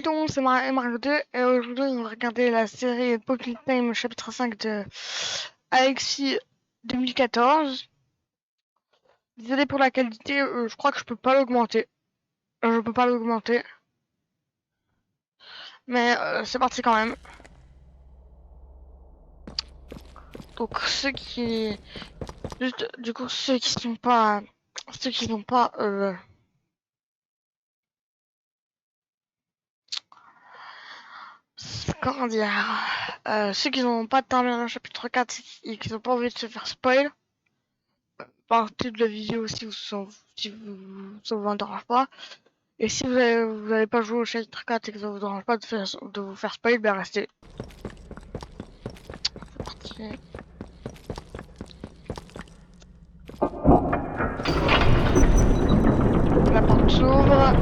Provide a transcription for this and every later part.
Donc c'est Mario 2 et aujourd'hui on va regarder la série Pocket Time chapitre 5 de Alexis 2014. Désolé pour la qualité, je crois que je peux pas l'augmenter. Je peux pas l'augmenter. Mais c'est parti quand même. Donc juste du coup ceux qui sont pas comment dire, ceux qui n'ont pas terminé le chapitre 4 et qui n'ont pas envie de se faire spoil, partez de la vidéo si ça vous dérange pas. Et si vous avez pas joué au chapitre 4 et que ça vous dérange pas de vous faire spoil, ben restez. C'est parti. La porte s'ouvre.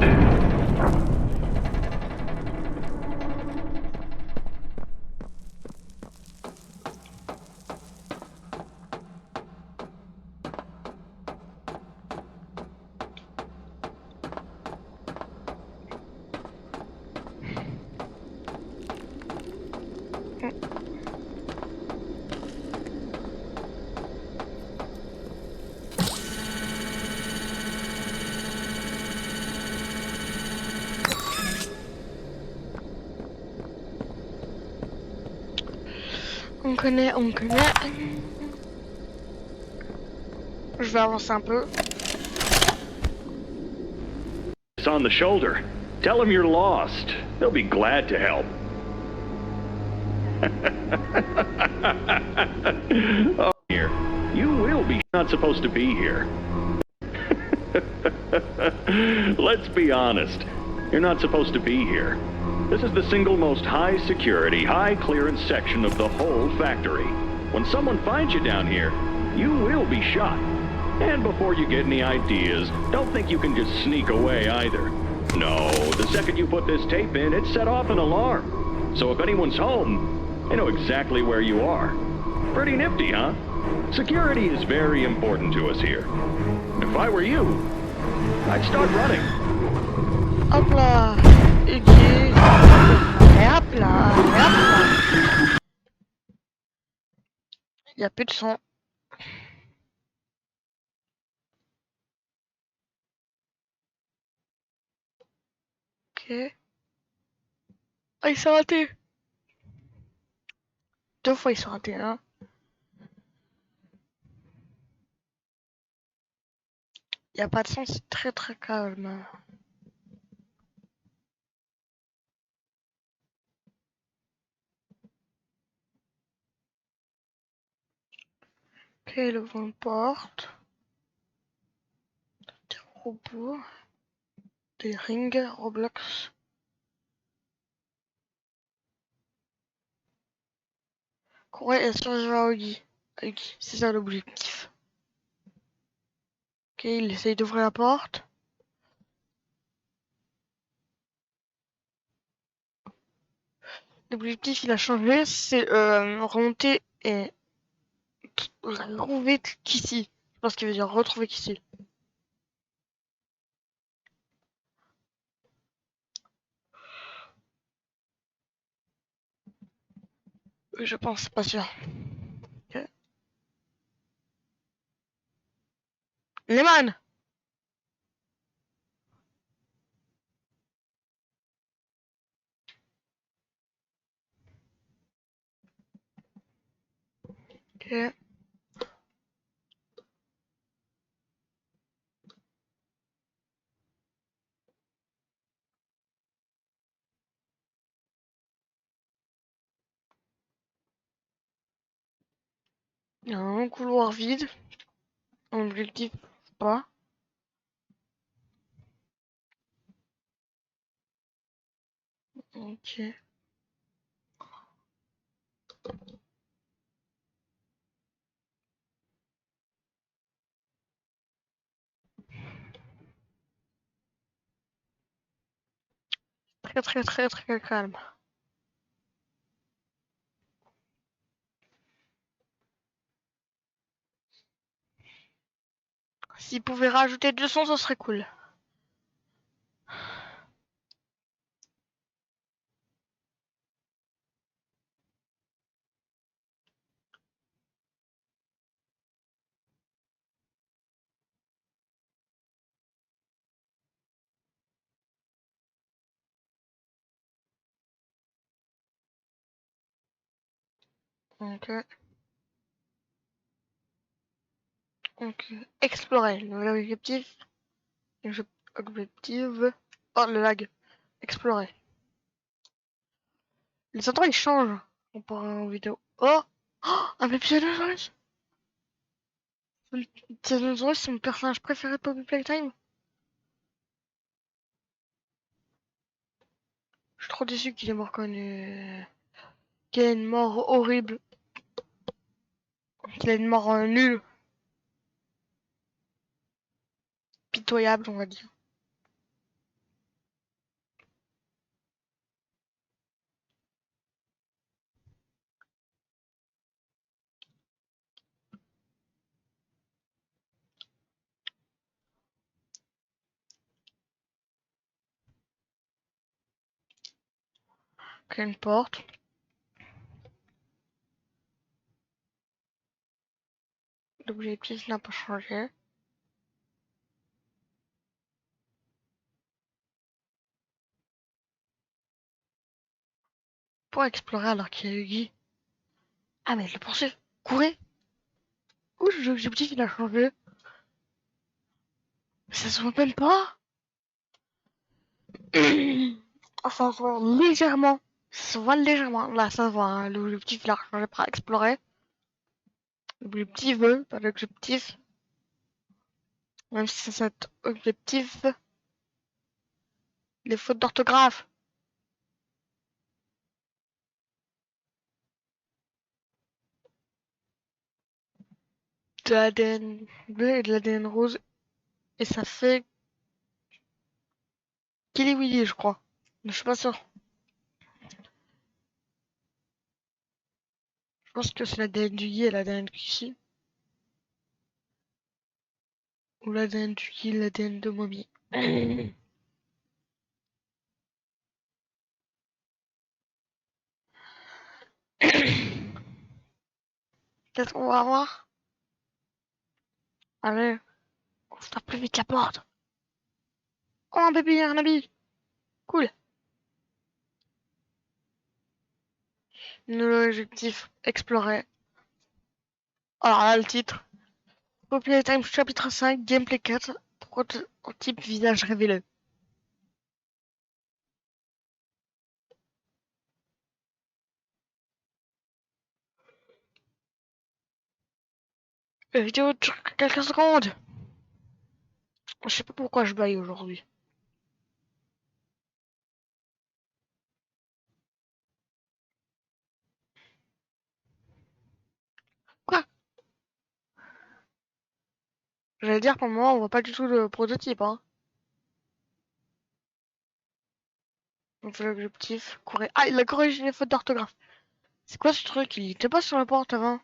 On connaît. Je vais avancer un peu. It's on the shoulder. Tell them you're lost. They'll be glad to help. Oh, here. You will be not supposed to be here. Let's be honest. You're not supposed to be here. This is the single most high security, high clearance section of the whole factory. When someone finds you down here, you will be shot. And before you get any ideas, don't think you can just sneak away either. No, the second you put this tape in, it set off an alarm. So if anyone's home, they know exactly where you are. Pretty nifty, huh? Security is very important to us here. If I were you, I'd start running. Hop là. Et hop là. Il y a plus de son. Ok. Ah, il s'est raté. 2 fois il s'est raté, hein. Il y a pas de son, c'est très calme. Ok, le vent porte. Des robots. Des rings, Roblox. Courir et survivre à Oggy. C'est ça l'objectif. Ok, il essaye d'ouvrir la porte. L'objectif, il a changé, c'est remonter et retrouver qu'ici. Je pense qu'il veut dire retrouver qu'ici. Je pense, pas sûr. Okay. Lehman. Ok. Il y a un couloir vide. Objectif, pas. Ok. Très calme. S'il pouvait rajouter 200, ce serait cool. Ok. Donc, explorer. Le nouvel objectif. Objectif. Oh, le lag. Explorer. Les endroits ils changent comparé aux vidéos. Oh, oh un Tyrannosaurus. Le Tyrannosaurus c'est mon personnage préféré de Poppy Playtime. Je suis trop déçu qu'il est mort qu'il ait une mort horrible. Qu'il ait une mort nulle. Pitoyable on va dire. Créer une porte. L'objectif n'a pas changé. Pour explorer alors qu'il y a Yugi. Ah mais le poursuivre. Courez. Ouh l'objectif il a changé. Mais ça se voit même pas. Enfin, ça se voit légèrement. Ça se voit légèrement. Là, ça se voit. Hein. L'objectif, il a changé par explorer. L'objectif, pas l'objectif. Même si c'est cet objectif. Les fautes d'orthographe. De l'ADN bleu et de l'ADN rose. Et ça fait Killy Willy, je crois. Mais je suis pas sûr. Je pense que c'est l'ADN du Yi et l'ADN du Kishi. Ou l'ADN du Yi et l'ADN de Mommy. Peut-être qu'on va voir. Allez, on se tape plus vite la porte. Oh, un bébé, un habit. Cool. L'objectif, explorer. Alors là, le titre. Poppy Time chapitre 5, gameplay 4, prototype visage révélé. La vidéo dure quelques secondes. Je sais pas pourquoi je baille aujourd'hui. Quoi? J'allais dire pour le moment on voit pas du tout le prototype hein. On fait l'objectif, courir. Ah il a corrigé les fautes d'orthographe. C'est quoi ce truc? Il était pas sur la porte avant.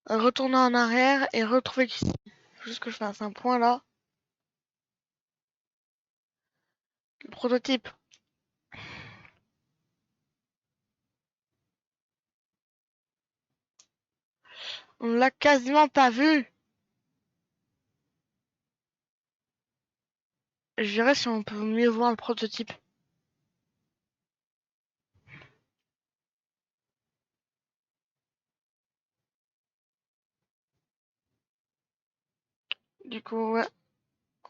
Retourner en arrière et retrouver ici. Faut juste que je fasse un point là. Le prototype. On l'a quasiment pas vu. Je verrai si on peut mieux voir le prototype. Du coup ouais.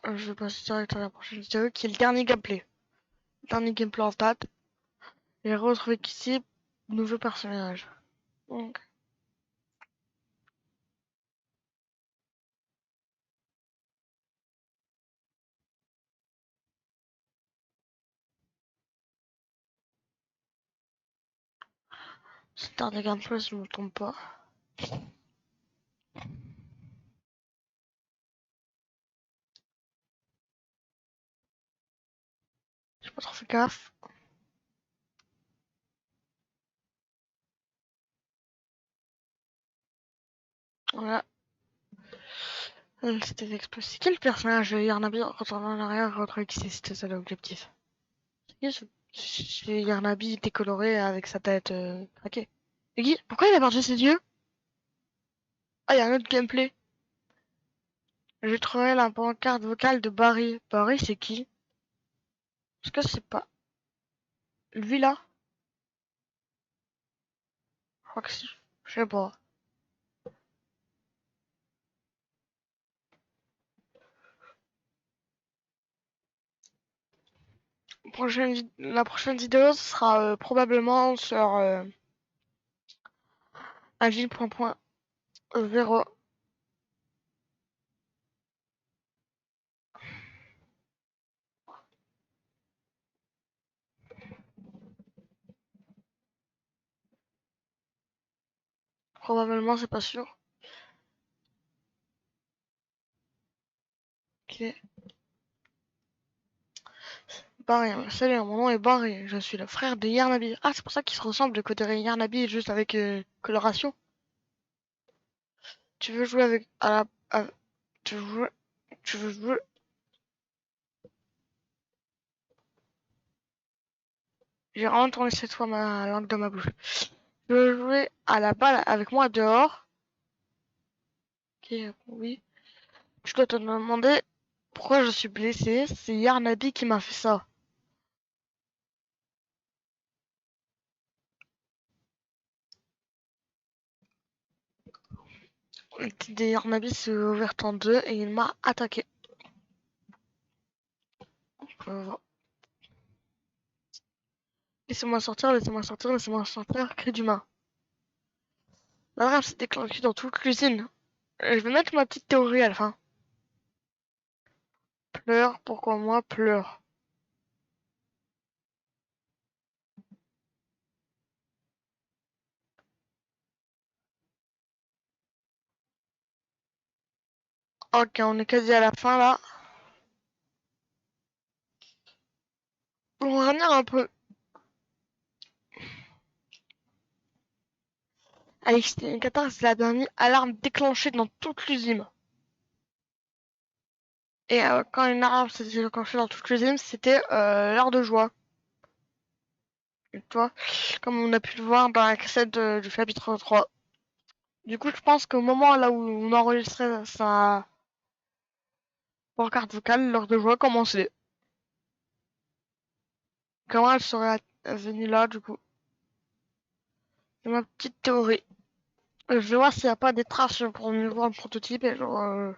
Je vais passer direct à la prochaine vidéo qui est le dernier gameplay. Dernier gameplay en date. Et retrouver ici nouveau personnage. Donc. C'est un dernier gameplay si je me trompe pas. J'ai pas trop fait gaffe. Voilà. C'était explosif. Quel personnage Yarnabi retournant en arrière retrouver qui c'était ça l'objectif. C'est Yarnabi décoloré avec sa tête craquée. Et qui pourquoi il a perdu ses yeux? Ah, il y a un autre gameplay. J'ai trouvé la pancarte vocale de Barry. Barry, c'est qui? Est-ce que c'est pas lui là? crois que si. Je sais pas. La prochaine vidéo sera probablement sur Agile 1.0. Probablement, c'est pas sûr. Ok. Barry, salut, mon nom est Barry, je suis le frère de Yarnabi. Ah, c'est pour ça qu'ils se ressemblent de côté Yarnabi, juste avec coloration. Tu veux jouer avec... tu veux jouer... Tu veux jouer... J'ai vraiment tourné cette fois ma langue dans ma bouche. Tu veux jouer à la balle avec moi dehors? Ok, oui. Je dois te demander pourquoi je suis blessé. C'est Yarnabi qui m'a fait ça. Le petit de Yarnabi s'est ouvert en deux et il m'a attaqué. Laissez-moi sortir, laissez-moi sortir, laissez-moi sortir, cri d'humain. La rage s'est déclenchée dans toute l'usine. Je vais mettre ma petite théorie à la fin. Pleure, pourquoi moi pleure? Ok, on est quasi à la fin là. On va revenir un peu. Avec Qatar, c'est la dernière alarme déclenchée dans toute l'usine. Et quand une alarme s'est déclenchée dans toute l'usine, c'était l'heure de joie. Et toi, comme on a pu le voir dans la cassette du chapitre 3. Du coup, je pense qu'au moment là où on enregistrait sa pancarte vocale, l'heure de joie commençait. Comment elle serait venue là, du coup? C'est ma petite théorie. Je vais voir s'il n'y a pas des traces pour mieux voir le prototype et genre...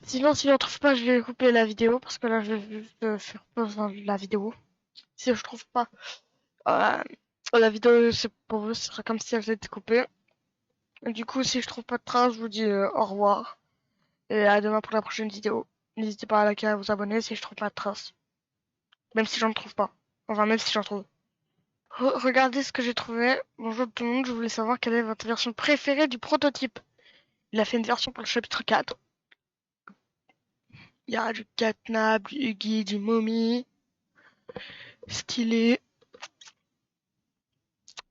Sinon, si on trouve pas, je vais couper la vidéo parce que là, je vais juste faire pause dans la vidéo. Si je trouve pas euh, la vidéo, c'est pour vous, ce sera comme si elle avait été coupée. Et du coup, si je trouve pas de traces, je vous dis au revoir et à demain pour la prochaine vidéo. N'hésitez pas à liker et à vous abonner si je trouve pas de traces. Même si j'en trouve pas. Enfin, même si j'en trouve. Regardez ce que j'ai trouvé. Bonjour tout le monde, je voulais savoir quelle est votre version préférée du prototype. Il a fait une version pour le chapitre 4. Il y a du Catnap, du Huggy, du Mommy. Stylé.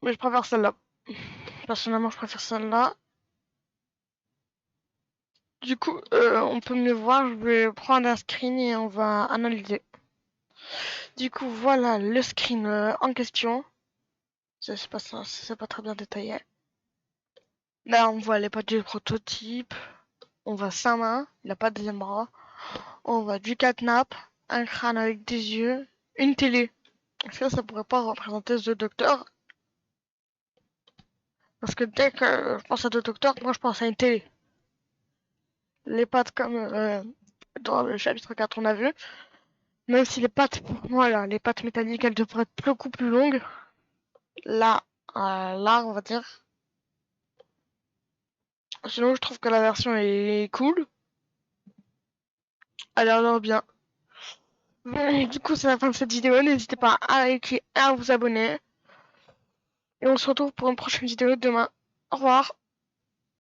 Mais je préfère celle-là. Personnellement, je préfère celle-là. Du coup, on peut mieux voir. Je vais prendre un screen et on va analyser. Du coup, voilà le screen en question. C'est pas ça, c'est pas très bien détaillé. Là, on voit les pattes du prototype. On voit sa main, il a pas de deuxième bras. On voit du catnap, un crâne avec des yeux, une télé. Est-ce que ça pourrait pas représenter The Doctor? Parce que dès que je pense à The Doctor, moi je pense à une télé. Les pattes comme dans le chapitre 4 on a vu. Même si les pattes, pour moi, là, les pattes métalliques, elles devraient être beaucoup plus longues. Là, là, on va dire. Sinon, je trouve que la version est cool. Elle a l'air bien. Bon, du coup, c'est la fin de cette vidéo. N'hésitez pas à liker et à vous abonner. Et on se retrouve pour une prochaine vidéo demain. Au revoir.